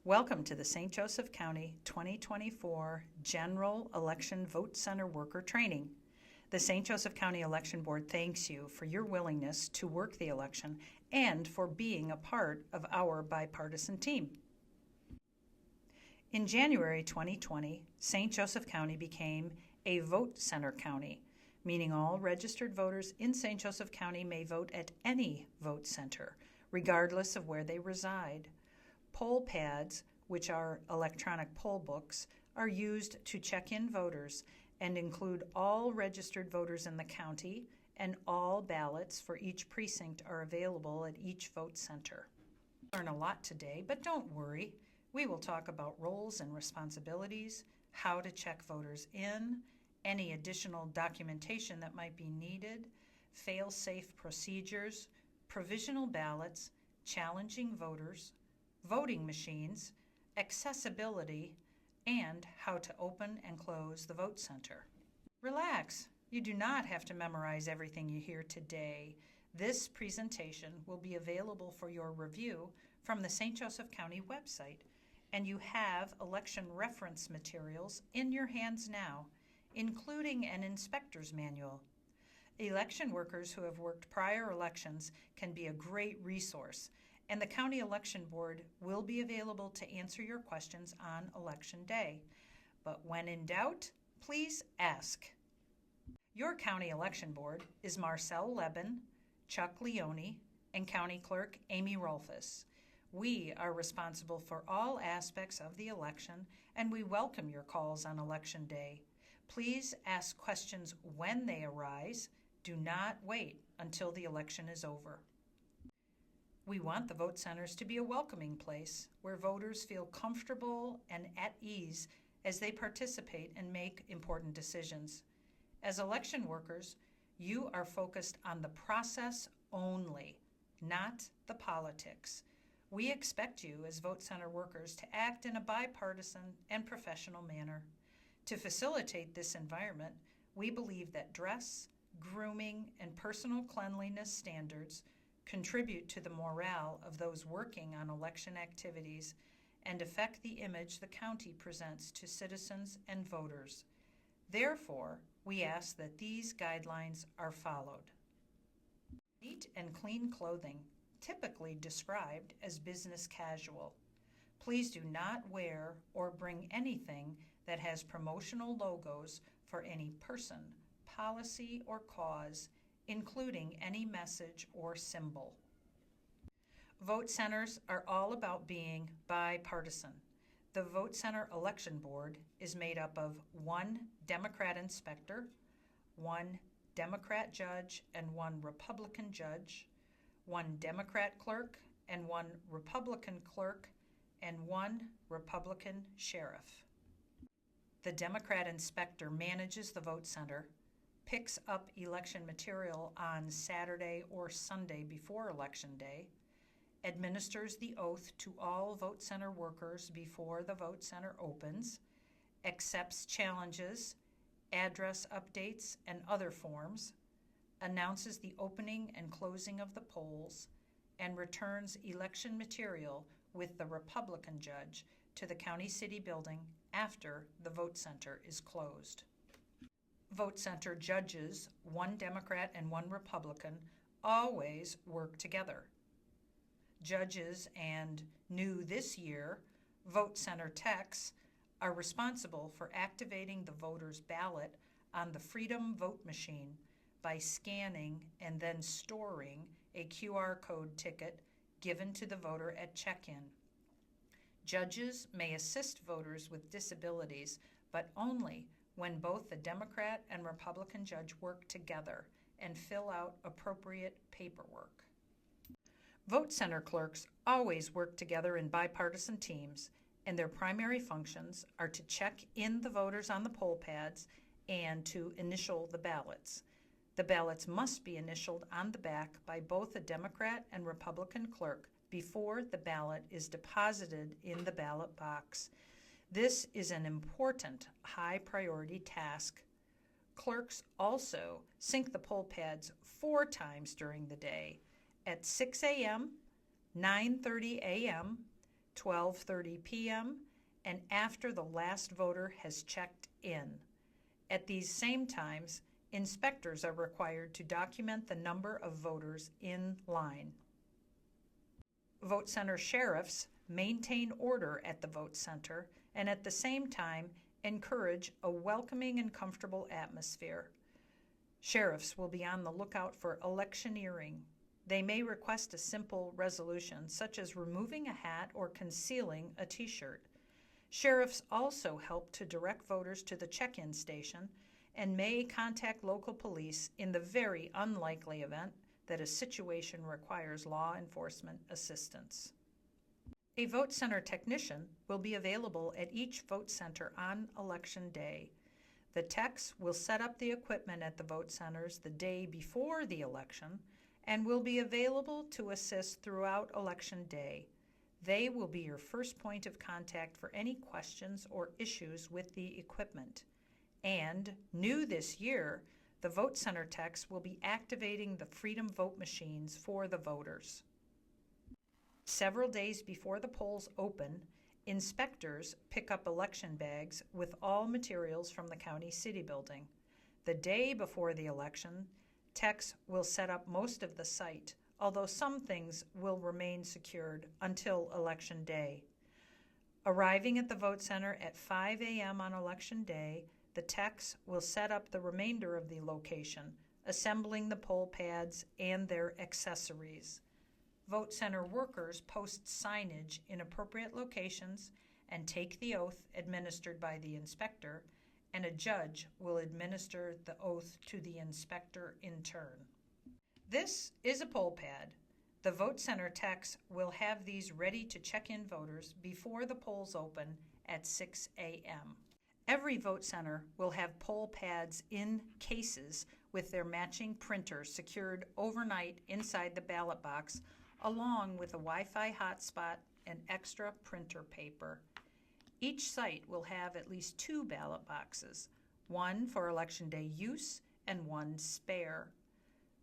Welcome to the St. Joseph County 2024 General Election Vote Center Worker Training. The St. Joseph County Election Board thanks you for your willingness to work the election and for being a part of our bipartisan team. In January 2020, St. Joseph County became a vote center county, meaning all registered voters in St. Joseph County may vote at any vote center, regardless of where they reside. Poll pads, which are electronic poll books, are used to check in voters and include all registered voters in the county, and all ballots for each precinct are available at each vote center. We'll learn a lot today, but don't worry. We will talk about roles and responsibilities, how to check voters in, any additional documentation that might be needed, fail-safe procedures, provisional ballots, challenging voters, voting machines, accessibility, and how to open and close the vote center. Relax. You do not have to memorize everything you hear today. This presentation will be available for your review from the St. Joseph County website, and you have election reference materials in your hands now, including an inspector's manual. Election workers who have worked prior elections can be a great resource, and the County Election Board will be available to answer your questions on Election Day. But when in doubt, please ask. Your County Election Board is Marcel Leben, Chuck Leone, and County Clerk Amy Rolfes. We are responsible for all aspects of the election, and we welcome your calls on Election Day. Please ask questions when they arise. Do not wait until the election is over. We want the vote centers to be a welcoming place where voters feel comfortable and at ease as they participate and make important decisions. As election workers, you are focused on the process only, not the politics. We expect you as vote center workers to act in a bipartisan and professional manner. To facilitate this environment, we believe that dress, grooming, and personal cleanliness standards contribute to the morale of those working on election activities and affect the image the county presents to citizens and voters. Therefore, we ask that these guidelines are followed. Neat and clean clothing, typically described as business casual. Please do not wear or bring anything that has promotional logos for any person, policy, or cause, including any message or symbol. Vote centers are all about being bipartisan. The Vote Center Election Board is made up of one Democrat inspector, one Democrat judge and one Republican judge, one Democrat clerk and one Republican clerk, and one Republican sheriff. The Democrat inspector manages the vote center, picks up election material on Saturday or Sunday before Election Day, administers the oath to all vote center workers before the vote center opens, accepts challenges, address updates, and other forms, announces the opening and closing of the polls, and returns election material with the Republican judge to the county city building after the vote center is closed. Vote center judges, one Democrat and one Republican, always work together. Judges and, new this year, vote center techs are responsible for activating the voter's ballot on the Freedom Vote machine by scanning and then storing a QR code ticket given to the voter at check-in. Judges may assist voters with disabilities, but only when both the Democrat and Republican judge work together and fill out appropriate paperwork. Vote center clerks always work together in bipartisan teams, and their primary functions are to check in the voters on the poll pads and to initial the ballots. The ballots must be initialed on the back by both the Democrat and Republican clerk before the ballot is deposited in the ballot box. This is an important, high-priority task. Clerks also sync the poll pads 4 times during the day, at 6 a.m., 9:30 a.m., 12:30 p.m., and after the last voter has checked in. At these same times, inspectors are required to document the number of voters in line. Vote center sheriffs maintain order at the vote center and at the same time encourage a welcoming and comfortable atmosphere. Sheriffs will be on the lookout for electioneering. They may request a simple resolution, such as removing a hat or concealing a t-shirt. Sheriffs also help to direct voters to the check-in station and may contact local police in the very unlikely event that a situation requires law enforcement assistance. A vote center technician will be available at each vote center on Election Day. The techs will set up the equipment at the vote centers the day before the election and will be available to assist throughout Election Day. They will be your first point of contact for any questions or issues with the equipment. And, new this year, the vote center techs will be activating the Freedom Vote machines for the voters. Several days before the polls open, inspectors pick up election bags with all materials from the county city building. The day before the election, techs will set up most of the site, although some things will remain secured until Election Day. Arriving at the vote center at 5 a.m. on Election Day, the techs will set up the remainder of the location, assembling the poll pads and their accessories. Vote center workers post signage in appropriate locations and take the oath administered by the inspector, and a judge will administer the oath to the inspector in turn. This is a poll pad. The vote center techs will have these ready to check in voters before the polls open at 6 a.m. Every vote center will have poll pads in cases with their matching printer secured overnight inside the ballot box, along with a Wi-Fi hotspot and extra printer paper. Each site will have at least 2 ballot boxes, one for Election Day use and one spare.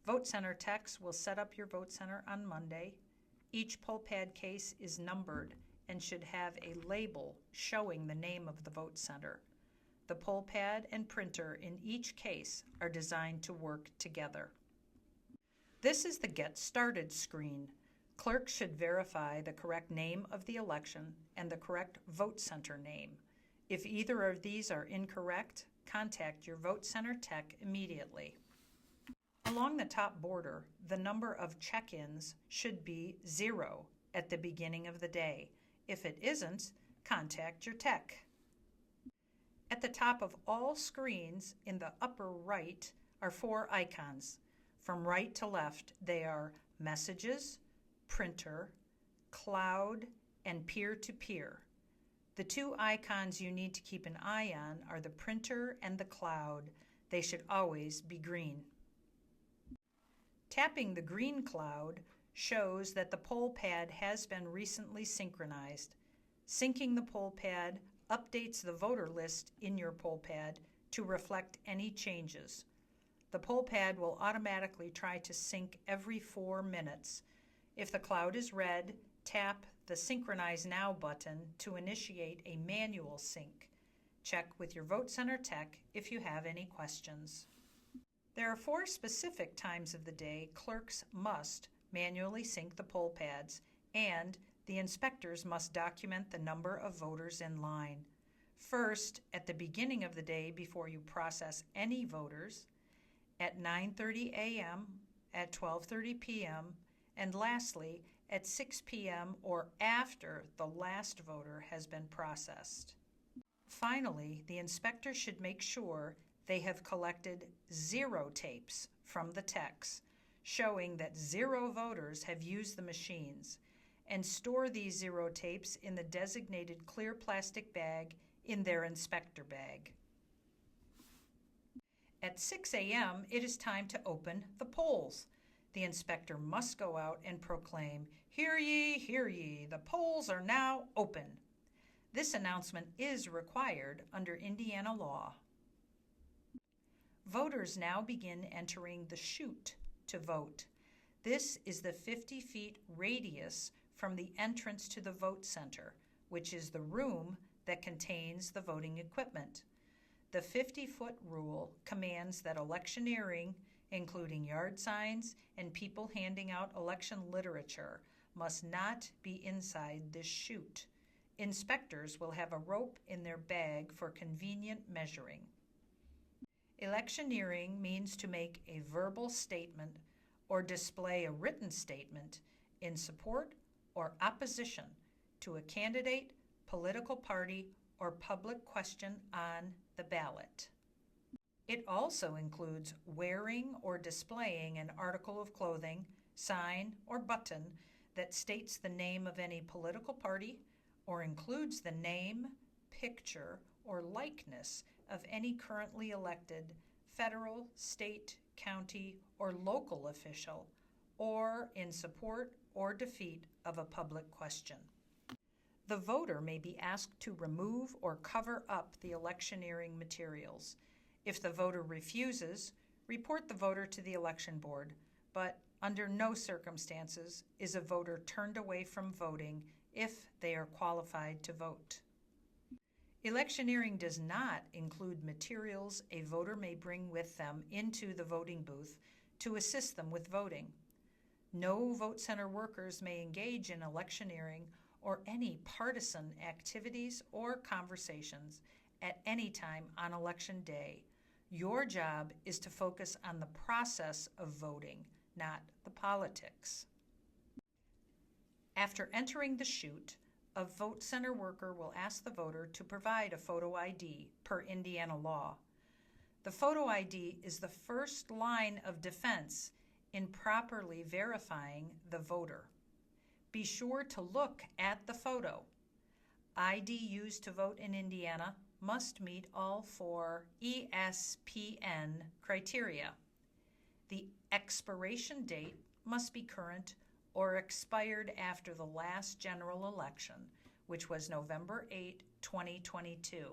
Vote center techs will set up your vote center on Monday. Each poll pad case is numbered and should have a label showing the name of the vote center. The poll pad and printer in each case are designed to work together. This is the Get Started screen. Clerks should verify the correct name of the election and the correct vote center name. If either of these are incorrect, contact your vote center tech immediately. Along the top border, the number of check-ins should be 0 at the beginning of the day. If it isn't, contact your tech. At the top of all screens in the upper right are 4 icons. From right to left, they are Messages, Printer, Cloud, and Peer-to-Peer. The 2 icons you need to keep an eye on are the printer and the cloud. They should always be green. Tapping the green cloud shows that the poll pad has been recently synchronized. Syncing the poll pad updates the voter list in your poll pad to reflect any changes. The poll pad will automatically try to sync every 4 minutes. If the cloud is red, tap the Synchronize Now button to initiate a manual sync. Check with your vote center tech if you have any questions. There are 4 specific times of the day clerks must manually sync the poll pads, and the inspectors must document the number of voters in line. First, at the beginning of the day before you process any voters, at 9:30 a.m., at 12:30 p.m., and lastly, at 6 p.m. or after the last voter has been processed. Finally, the inspector should make sure they have collected 0 tapes from the techs, showing that 0 voters have used the machines, and store these 0 tapes in the designated clear plastic bag in their inspector bag. At 6 a.m., it is time to open the polls. The inspector must go out and proclaim, "Hear ye, the polls are now open." This announcement is required under Indiana law. Voters now begin entering the chute to vote. This is the 50 feet radius from the entrance to the vote center, which is the room that contains the voting equipment. The 50-foot rule commands that electioneering, including yard signs and people handing out election literature, must not be inside this chute. Inspectors will have a rope in their bag for convenient measuring. Electioneering means to make a verbal statement or display a written statement in support or opposition to a candidate, political party, or public question on the ballot. It also includes wearing or displaying an article of clothing, sign, or button that states the name of any political party or includes the name, picture, or likeness of any currently elected federal, state, county, or local official, or in support or defeat of a public question. The voter may be asked to remove or cover up the electioneering materials. If the voter refuses, report the voter to the election board, but under no circumstances is a voter turned away from voting if they are qualified to vote. Electioneering does not include materials a voter may bring with them into the voting booth to assist them with voting. No vote center workers may engage in electioneering or any partisan activities or conversations at any time on election day. Your job is to focus on the process of voting, not the politics. After entering the chute, a vote center worker will ask the voter to provide a photo ID per Indiana law. The photo ID is the first line of defense in properly verifying the voter. Be sure to look at the photo. ID used to vote in Indiana must meet all 4 ESPN criteria. The expiration date must be current or expired after the last general election, which was November 8, 2022.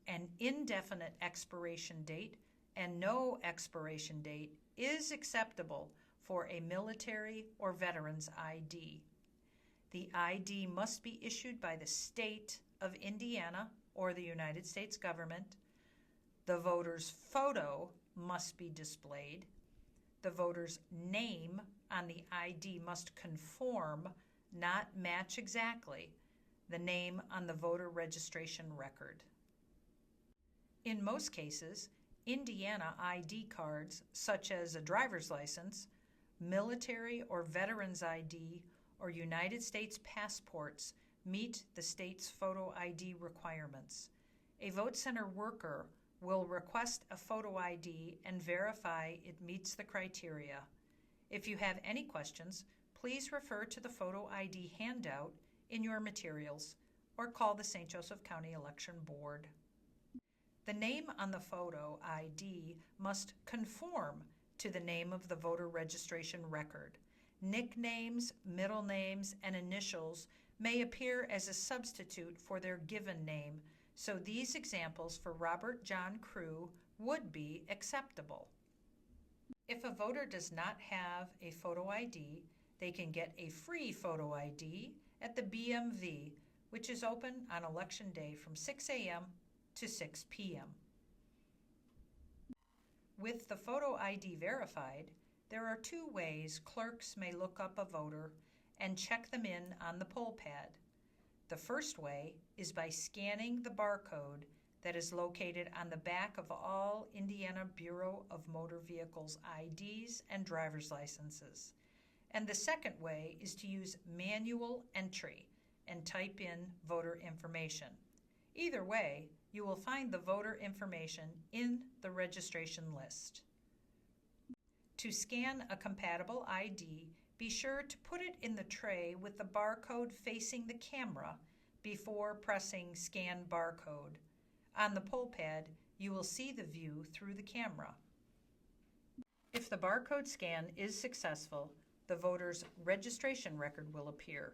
An indefinite expiration date and no expiration date is acceptable for a military or veteran's ID. The ID must be issued by the state of Indiana or the United States government. The voter's photo must be displayed. The voter's name on the ID must conform, not match exactly, the name on the voter registration record. In most cases, Indiana ID cards, such as a driver's license, military or veteran's ID, or United States passports, meet the state's photo ID requirements. A vote center worker will request a photo ID and verify it meets the criteria. If you have any questions, please refer to the photo ID handout in your materials or call the St. Joseph County Election Board. The name on the photo ID must conform to the name of the voter registration record. Nicknames, middle names, and initials may appear as a substitute for their given name, so these examples for Robert John Crew would be acceptable. If a voter does not have a photo ID, they can get a free photo ID at the BMV, which is open on Election Day from 6 a.m. to 6 p.m. With the photo ID verified, there are 2 ways clerks may look up a voter and check them in on the poll pad. The first way is by scanning the barcode that is located on the back of all Indiana Bureau of Motor Vehicles IDs and driver's licenses. And the second way is to use manual entry and type in voter information. Either way, you will find the voter information in the registration list. To scan a compatible ID, be sure to put it in the tray with the barcode facing the camera before pressing Scan Barcode. On the poll pad, you will see the view through the camera. If the barcode scan is successful, the voter's registration record will appear.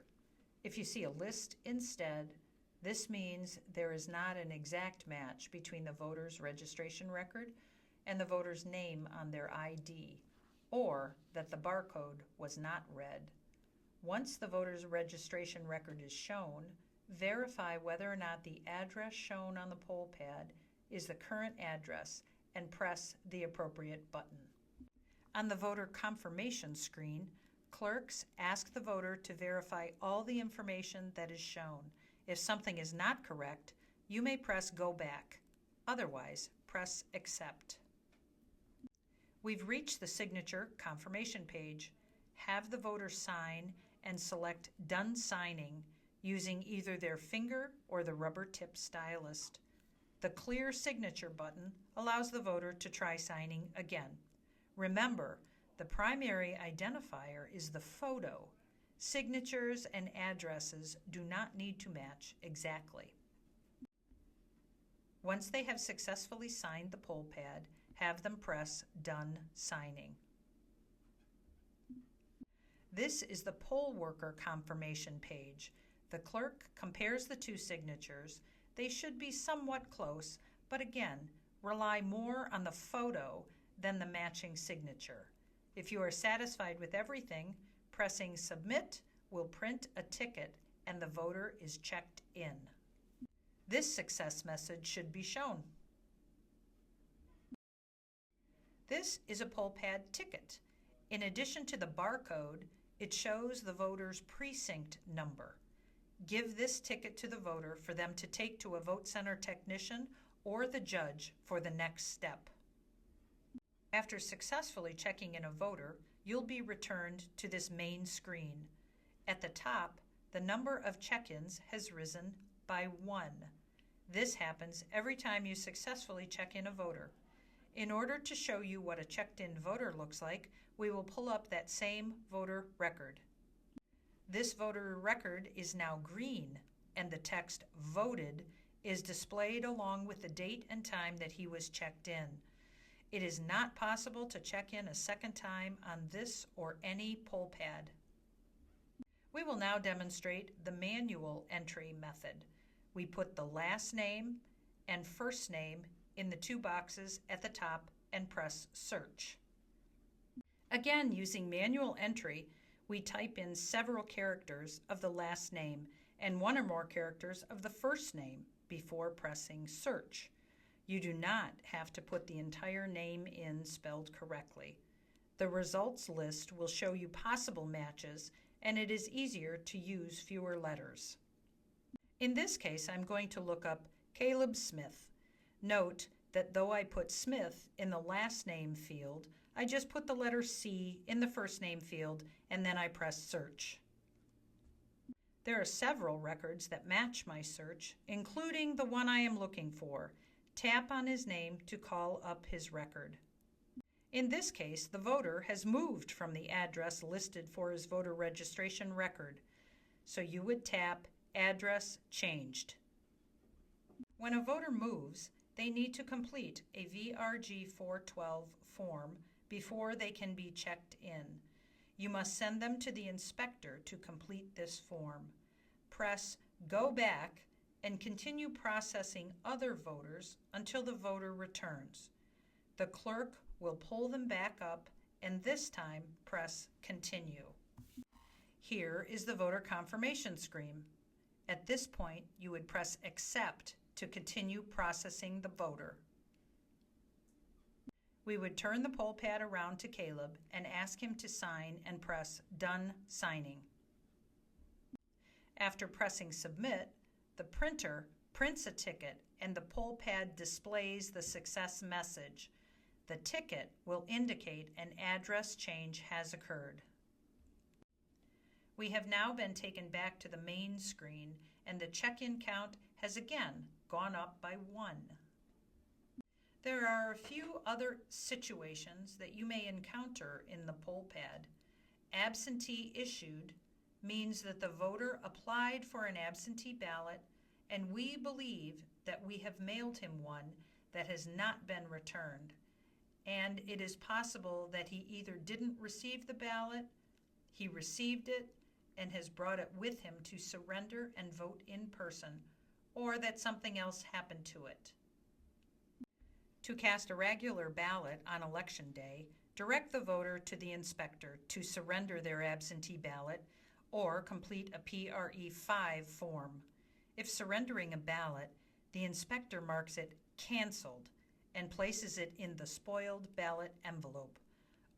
If you see a list instead, this means there is not an exact match between the voter's registration record and the voter's name on their ID, or that the barcode was not read. Once the voter's registration record is shown, verify whether or not the address shown on the poll pad is the current address and press the appropriate button. On the voter confirmation screen, clerks ask the voter to verify all the information that is shown. If something is not correct, you may press Go Back. Otherwise, press Accept. We've reached the signature confirmation page. Have the voter sign and select Done Signing using either their finger or the rubber tip stylus. The Clear Signature button allows the voter to try signing again. Remember, the primary identifier is the photo. Signatures and addresses do not need to match exactly. Once they have successfully signed the poll pad, have them press Done Signing. This is the poll worker confirmation page. The clerk compares the two signatures. They should be somewhat close, but again, rely more on the photo than the matching signature. If you are satisfied with everything, pressing Submit will print a ticket and the voter is checked in. This success message should be shown. This is a poll pad ticket. In addition to the barcode, it shows the voter's precinct number. Give this ticket to the voter for them to take to a vote center technician or the judge for the next step. After successfully checking in a voter, you'll be returned to this main screen. At the top, the number of check-ins has risen by 1. This happens every time you successfully check in a voter. In order to show you what a checked-in voter looks like, we will pull up that same voter record. This voter record is now green, and the text Voted is displayed along with the date and time that he was checked in. It is not possible to check in a second time on this or any poll pad. We will now demonstrate the manual entry method. We put the last name and first name in the two boxes at the top and press Search. Again, using manual entry, we type in several characters of the last name and one or more characters of the first name before pressing Search. You do not have to put the entire name in spelled correctly. The results list will show you possible matches, and it is easier to use fewer letters. In this case, I'm going to look up Caleb Smith. Note that though I put Smith in the last name field, I just put the letter C in the first name field, and then I press Search. There are several records that match my search, including the one I am looking for. Tap on his name to call up his record. In this case, the voter has moved from the address listed for his voter registration record, so you would tap Address Changed. When a voter moves, they need to complete a VRG 412 form before they can be checked in. You must send them to the inspector to complete this form. Press Go Back and continue processing other voters until the voter returns. The clerk will pull them back up and this time press Continue. Here is the voter confirmation screen. At this point, you would press Accept to continue processing the voter. We would turn the poll pad around to Caleb and ask him to sign and press Done Signing. After pressing Submit, the printer prints a ticket and the poll pad displays the success message. The ticket will indicate an address change has occurred. We have now been taken back to the main screen and the check-in count has again gone up by 1. There are a few other situations that you may encounter in the poll pad. Absentee issued means that the voter applied for an absentee ballot and we believe that we have mailed him one that has not been returned. And it is possible that he either didn't receive the ballot, he received it, and has brought it with him to surrender and vote in person, or that something else happened to it. To cast a regular ballot on Election Day, direct the voter to the inspector to surrender their absentee ballot or complete a PRE5 form. If surrendering a ballot, the inspector marks it canceled and places it in the spoiled ballot envelope.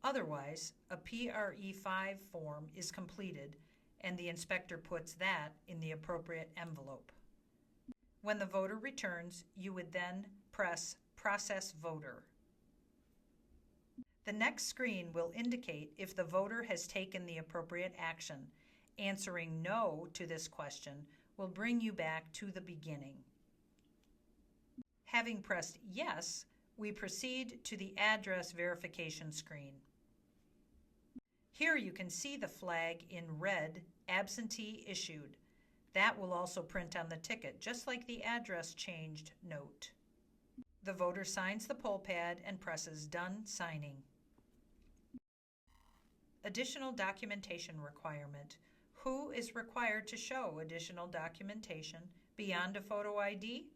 Otherwise, a PRE5 form is completed and the inspector puts that in the appropriate envelope. When the voter returns, you would then press Process Voter. The next screen will indicate if the voter has taken the appropriate action. Answering no to this question will bring you back to the beginning. Having pressed yes, we proceed to the address verification screen. Here you can see the flag in red, Absentee Issued. That will also print on the ticket, just like the address changed note. The voter signs the poll pad and presses Done Signing. Additional documentation requirement. Who is required to show additional documentation beyond a photo ID?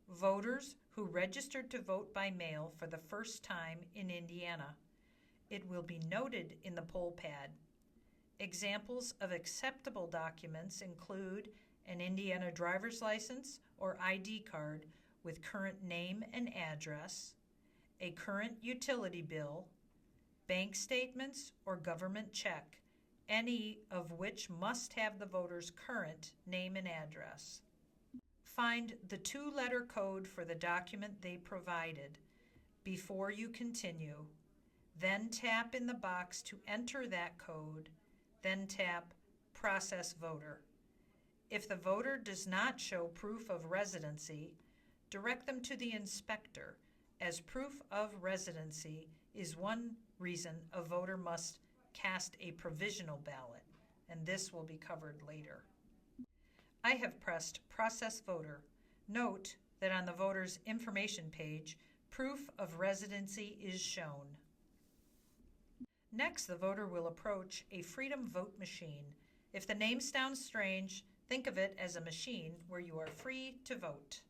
Voters who registered to vote by mail for the first time in Indiana. It will be noted in the poll pad. Examples of acceptable documents include an Indiana driver's license or ID card with current name and address, a current utility bill, bank statements or government check, any of which must have the voter's current name and address. Find the two-letter code for the document they provided before you continue. Then tap in the box to enter that code, then tap Process Voter. If the voter does not show proof of residency, direct them to the inspector, as proof of residency is one reason a voter must cast a provisional ballot, and this will be covered later. I have pressed Process Voter. Note that on the voter's information page, proof of residency is shown. Next, the voter will approach a Freedom Vote machine. If the name sounds strange, think of it as a machine where you are free to vote.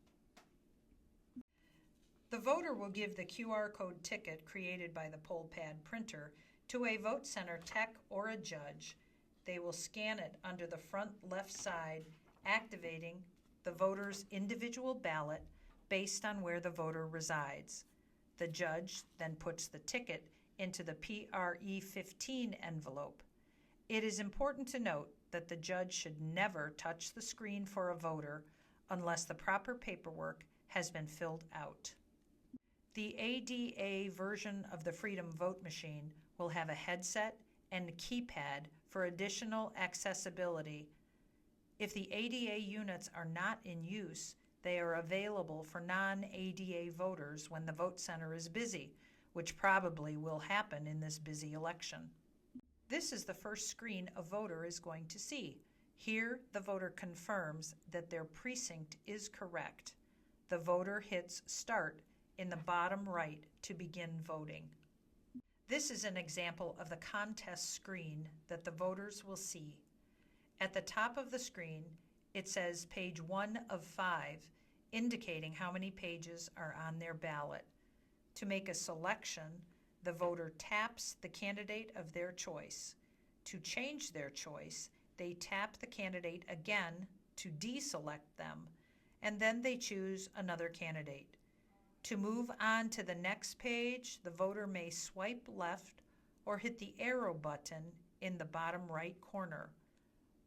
The voter will give the QR code ticket created by the poll pad printer to a vote center tech or a judge. They will scan it under the front left side, activating the voter's individual ballot based on where the voter resides. The judge then puts the ticket into the PRE15 envelope. It is important to note that the judge should never touch the screen for a voter unless the proper paperwork has been filled out. The ADA version of the Freedom Vote machine will have a headset and a keypad for additional accessibility. If the ADA units are not in use, they are available for non-ADA voters when the vote center is busy, which probably will happen in this busy election. This is the first screen a voter is going to see. Here, the voter confirms that their precinct is correct. The voter hits Start in the bottom right to begin voting. This is an example of the contest screen that the voters will see. At the top of the screen, it says page 1 of 5, indicating how many pages are on their ballot. To make a selection, the voter taps the candidate of their choice. To change their choice, they tap the candidate again to deselect them, and then they choose another candidate. To move on to the next page, the voter may swipe left or hit the arrow button in the bottom right corner.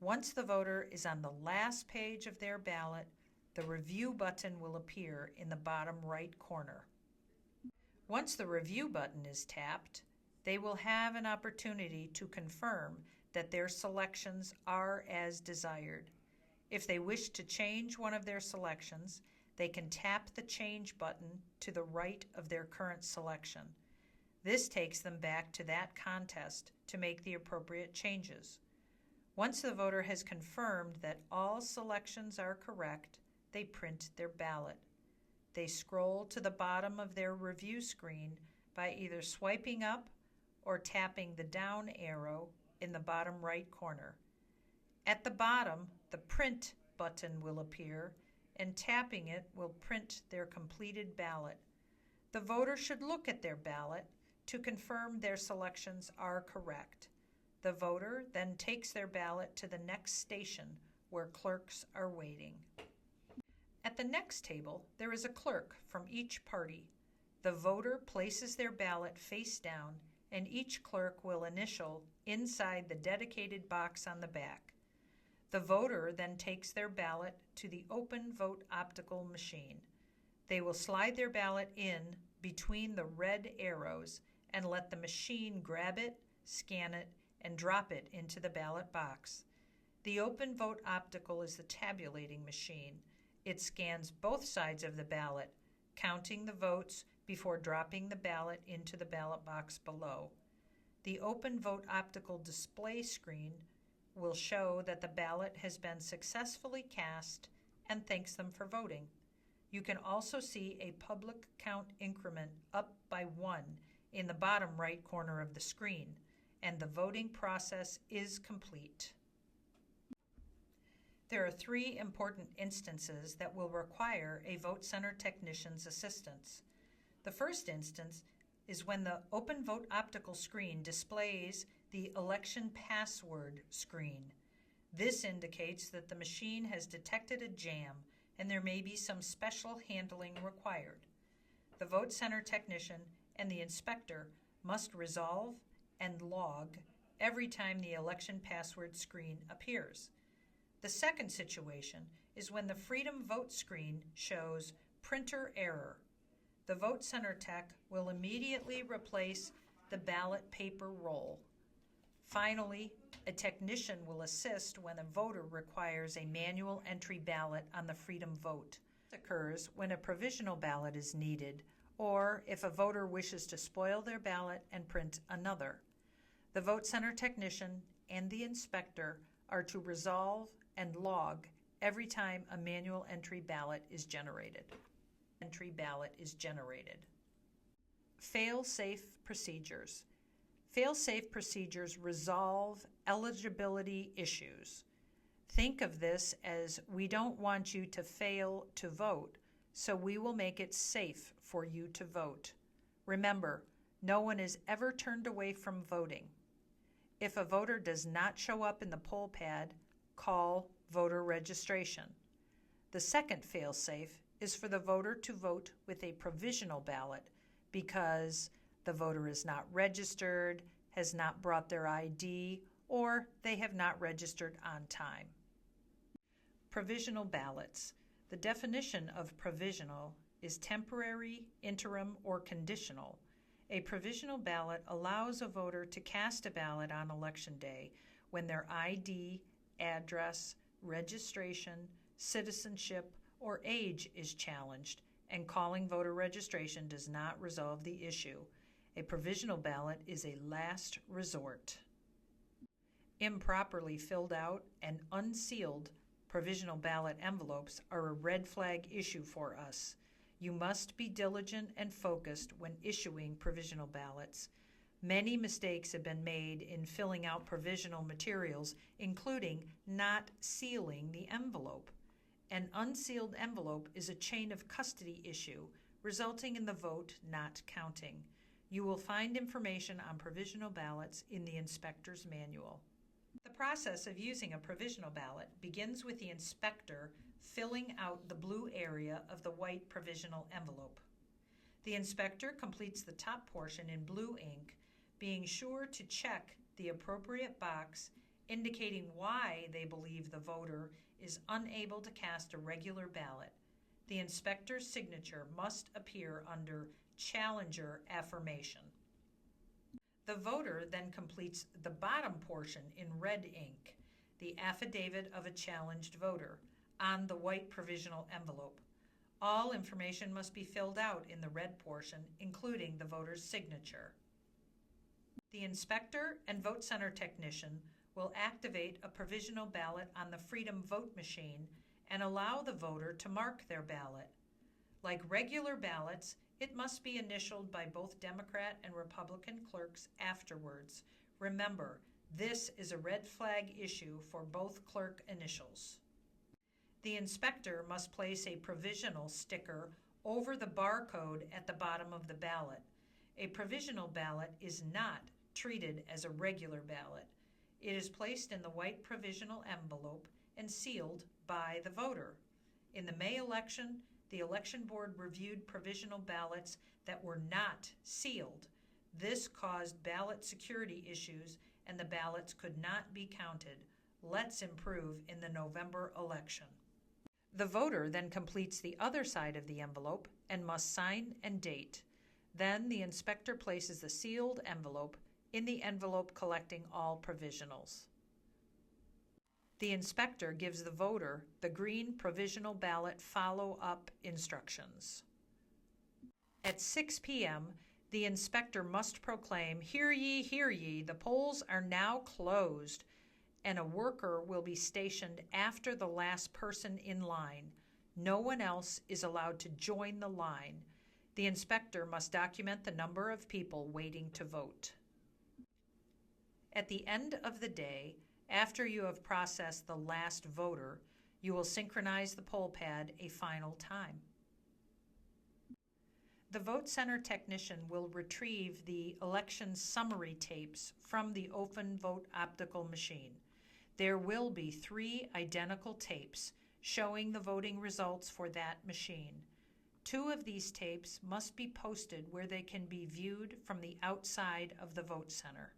Once the voter is on the last page of their ballot, the review button will appear in the bottom right corner. Once the review button is tapped, they will have an opportunity to confirm that their selections are as desired. If they wish to change one of their selections, they can tap the change button to the right of their current selection. This takes them back to that contest to make the appropriate changes. Once the voter has confirmed that all selections are correct, they print their ballot. They scroll to the bottom of their review screen by either swiping up or tapping the down arrow in the bottom right corner. At the bottom, the Print button will appear, and tapping it will print their completed ballot. The voter should look at their ballot to confirm their selections are correct. The voter then takes their ballot to the next station where clerks are waiting. At the next table, there is a clerk from each party. The voter places their ballot face down, and each clerk will initial inside the dedicated box on the back. The voter then takes their ballot to the open vote optical machine. They will slide their ballot in between the red arrows and let the machine grab it, scan it, and drop it into the ballot box. The open vote optical is the tabulating machine. It scans both sides of the ballot, counting the votes before dropping the ballot into the ballot box below. The open vote optical display screen will show that the ballot has been successfully cast and thanks them for voting. You can also see a public count increment up by 1 in the bottom right corner of the screen, and the voting process is complete. There are 3 important instances that will require a vote center technician's assistance. The first instance is when the open vote optical screen displays the election password screen. This indicates that the machine has detected a jam and there may be some special handling required. The vote center technician and the inspector must resolve and log every time the election password screen appears. The second situation is when the Freedom Vote screen shows printer error. The vote center tech will immediately replace the ballot paper roll. Finally, a technician will assist when a voter requires a manual entry ballot on the Freedom Vote. This occurs when a provisional ballot is needed, or if a voter wishes to spoil their ballot and print another. The vote center technician and the inspector are to resolve and log every time a manual entry ballot is generated. Fail-safe procedures. Fail-safe procedures resolve eligibility issues. Think of this as we don't want you to fail to vote, so we will make it safe for you to vote. Remember, no one is ever turned away from voting. If a voter does not show up in the poll pad, call voter registration. The second fail-safe is for the voter to vote with a provisional ballot because the voter is not registered, has not brought their ID, or they have not registered on time. Provisional ballots. The definition of provisional is temporary, interim, or conditional. A provisional ballot allows a voter to cast a ballot on Election Day when their ID, address, registration, citizenship, or age is challenged, and calling voter registration does not resolve the issue. A provisional ballot is a last resort. Improperly filled out and unsealed provisional ballot envelopes are a red flag issue for us. You must be diligent and focused when issuing provisional ballots. Many mistakes have been made in filling out provisional materials, including not sealing the envelope. An unsealed envelope is a chain of custody issue, resulting in the vote not counting. You will find information on provisional ballots in the inspector's manual. The process of using a provisional ballot begins with the inspector filling out the blue area of the white provisional envelope. The inspector completes the top portion in blue ink, being sure to check the appropriate box indicating why they believe the voter is unable to cast a regular ballot. The inspector's signature must appear under Challenger Affirmation. The voter then completes the bottom portion in red ink, the affidavit of a challenged voter, on the white provisional envelope. All information must be filled out in the red portion, including the voter's signature. The inspector and vote center technician will activate a provisional ballot on the Freedom Vote machine and allow the voter to mark their ballot. Like regular ballots, it must be initialed by both Democrat and Republican clerks afterwards. Remember, this is a red flag issue for both clerk initials. The inspector must place a provisional sticker over the barcode at the bottom of the ballot. A provisional ballot is not treated as a regular ballot. It is placed in the white provisional envelope and sealed by the voter. In the May election, the election board reviewed provisional ballots that were not sealed. This caused ballot security issues and the ballots could not be counted. Let's improve in the November election. The voter then completes the other side of the envelope and must sign and date. Then the inspector places the sealed envelope in the envelope collecting all provisionals. The inspector gives the voter the green provisional ballot follow-up instructions. At 6 p.m., the inspector must proclaim, "Hear ye, the polls are now closed," and a worker will be stationed after the last person in line. No one else is allowed to join the line. The inspector must document the number of people waiting to vote. At the end of the day, after you have processed the last voter, you will synchronize the poll pad a final time. The vote center technician will retrieve the election summary tapes from the OpenVote optical machine. There will be 3 identical tapes showing the voting results for that machine. 2 of these tapes must be posted where they can be viewed from the outside of the vote center.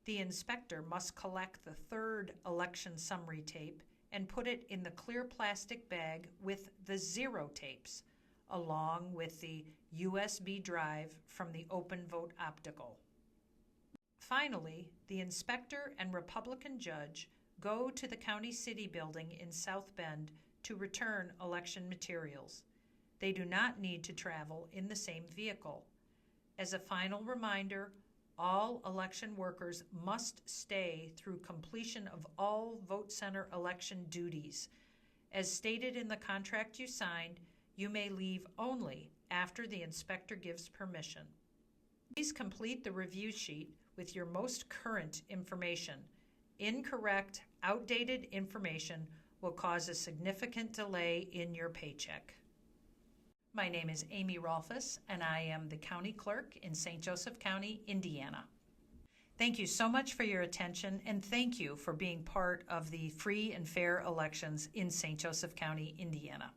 The inspector must collect the 3rd election summary tape and put it in the clear plastic bag with the 0 tapes, along with the USB drive from the OpenVote optical. Finally, the inspector and Republican judge go to the County City Building in South Bend to return election materials. They do not need to travel in the same vehicle. As a final reminder, all election workers must stay through completion of all vote center election duties. As stated in the contract you signed, you may leave only after the inspector gives permission. Please complete the review sheet with your most current information. Incorrect, outdated information will cause a significant delay in your paycheck. My name is Amy Rolfes, and I am the County Clerk in St. Joseph County, Indiana. Thank you so much for your attention, and thank you for being part of the free and fair elections in St. Joseph County, Indiana.